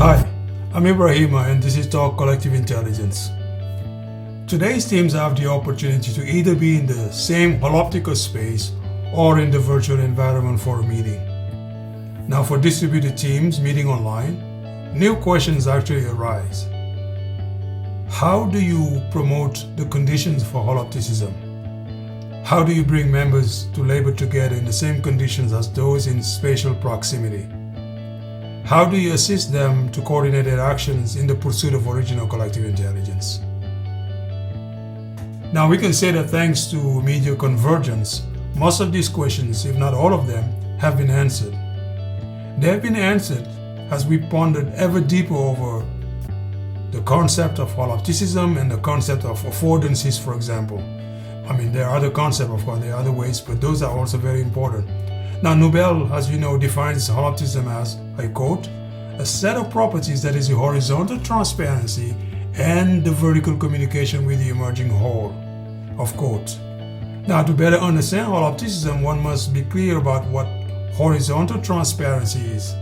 Hi, I'm Ibrahima and this is Talk Collective Intelligence. Today's teams have the opportunity to either be in the same holoptical space or in the virtual environment for a meeting. Now for distributed teams meeting online, new questions actually arise. How do you promote the conditions for holopticism? How do you bring members to labor together in the same conditions as those in spatial proximity? How do you assist them to coordinate their actions in the pursuit of original collective intelligence? Now we can say that thanks to media convergence, most of these questions, if not all of them, have been answered. They have been answered as we pondered ever deeper over the concept of holopticism and the concept of affordances, for example. There are other concepts, of course, there are other ways, but those are also very important. Now, Nobel, as you know, defines holopticism as, I quote, a set of properties that is the horizontal transparency and the vertical communication with the emerging whole, of quote. Now, to better understand holopticism, one must be clear about what horizontal transparency is.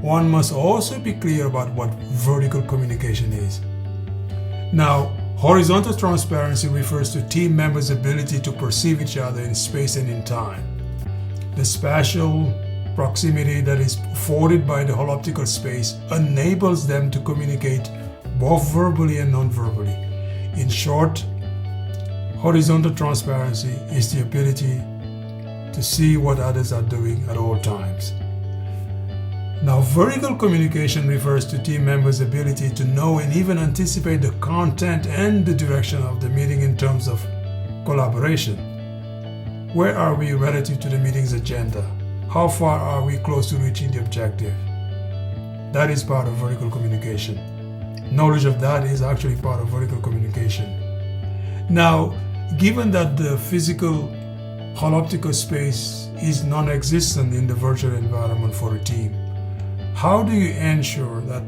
One must also be clear about what vertical communication is. Now, horizontal transparency refers to team members' ability to perceive each other in space and in time. The spatial proximity that is afforded by the holoptical space enables them to communicate both verbally and non-verbally. In short, horizontal transparency is the ability to see what others are doing at all times. Now, vertical communication refers to team members' ability to know and even anticipate the content and the direction of the meeting in terms of collaboration. Where are we relative to the meeting's agenda? How far are we close to reaching the objective? That is part of vertical communication. Knowledge of that is actually part of vertical communication. Now, given that the physical holoptical space is non-existent in the virtual environment for a team, how do you ensure that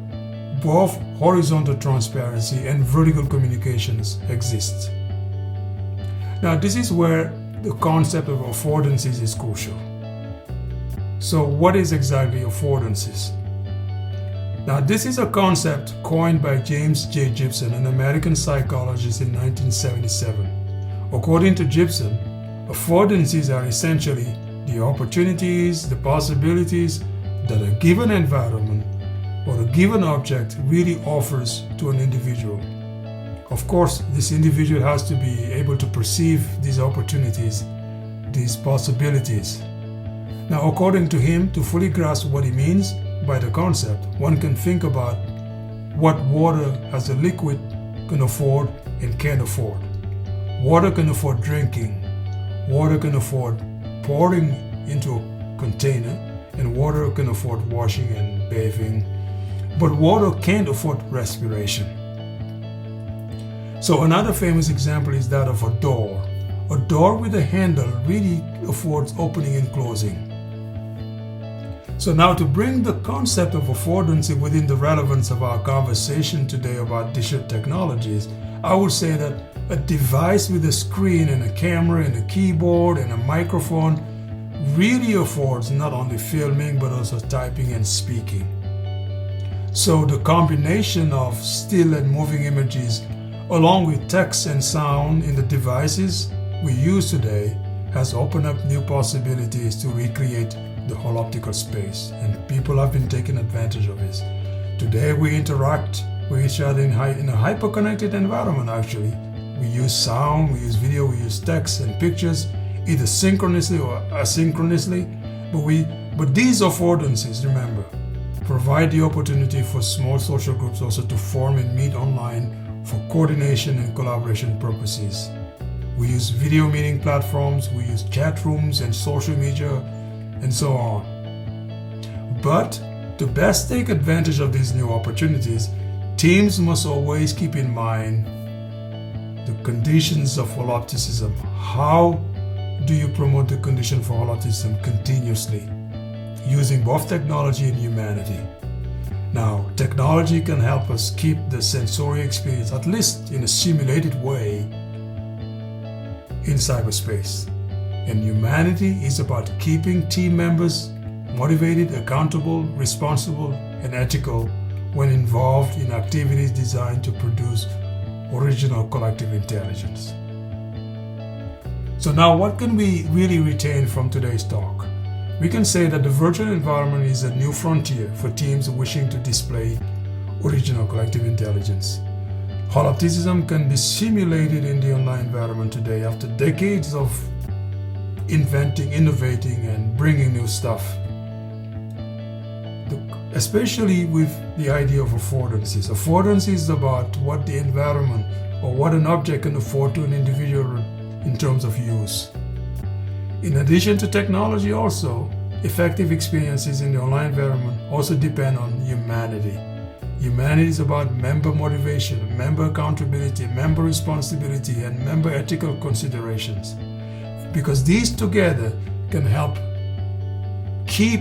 both horizontal transparency and vertical communications exist? Now, this is where the concept of affordances is crucial. So, what is exactly affordances? Now, this is a concept coined by James J. Gibson, an American psychologist in 1977. According to Gibson, affordances are essentially the opportunities, the possibilities that a given environment or a given object really offers to an individual. Of course, this individual has to be able to perceive these opportunities, these possibilities. Now, according to him, to fully grasp what he means by the concept, one can think about what water as a liquid can afford and can't afford. Water can afford drinking, water can afford pouring into a container, and water can afford washing and bathing, but water can't afford respiration. So another famous example is that of a door. A door with a handle really affords opening and closing. So now, to bring the concept of affordancy within the relevance of our conversation today about digital technologies, I would say that a device with a screen and a camera and a keyboard and a microphone really affords not only filming but also typing and speaking. So the combination of still and moving images along with text and sound in the devices we use today has opened up new possibilities to recreate the holoptical space, and people have been taking advantage of this. Today we interact with each other in a hyper-connected environment actually. We use sound, we use video, we use text and pictures, either synchronously or asynchronously, but these affordances, remember, provide the opportunity for small social groups also to form and meet online for coordination and collaboration purposes. We use video meeting platforms, we use chat rooms and social media, and so on. But to best take advantage of these new opportunities, teams must always keep in mind the conditions of holopticism. How do you promote the condition for holopticism continuously, using both technology and humanity? Now, technology can help us keep the sensory experience, at least in a simulated way, in cyberspace. And humanity is about keeping team members motivated, accountable, responsible, and ethical when involved in activities designed to produce original collective intelligence. So now what can we really retain from today's talk? We can say that the virtual environment is a new frontier for teams wishing to display original collective intelligence. Holopticism can be simulated in the online environment today after decades of inventing, innovating, and bringing new stuff. Especially with the idea of affordances. Affordances is about what the environment or what an object can afford to an individual in terms of use. In addition to technology also, effective experiences in the online environment also depend on humanity. Humanity is about member motivation, member accountability, member responsibility, and member ethical considerations. Because these together can help keep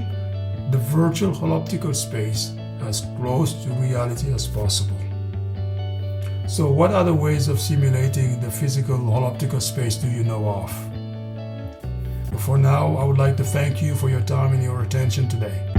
the virtual holoptical space as close to reality as possible. So what other ways of simulating the physical holoptical space do you know of? But for now, I would like to thank you for your time and your attention today.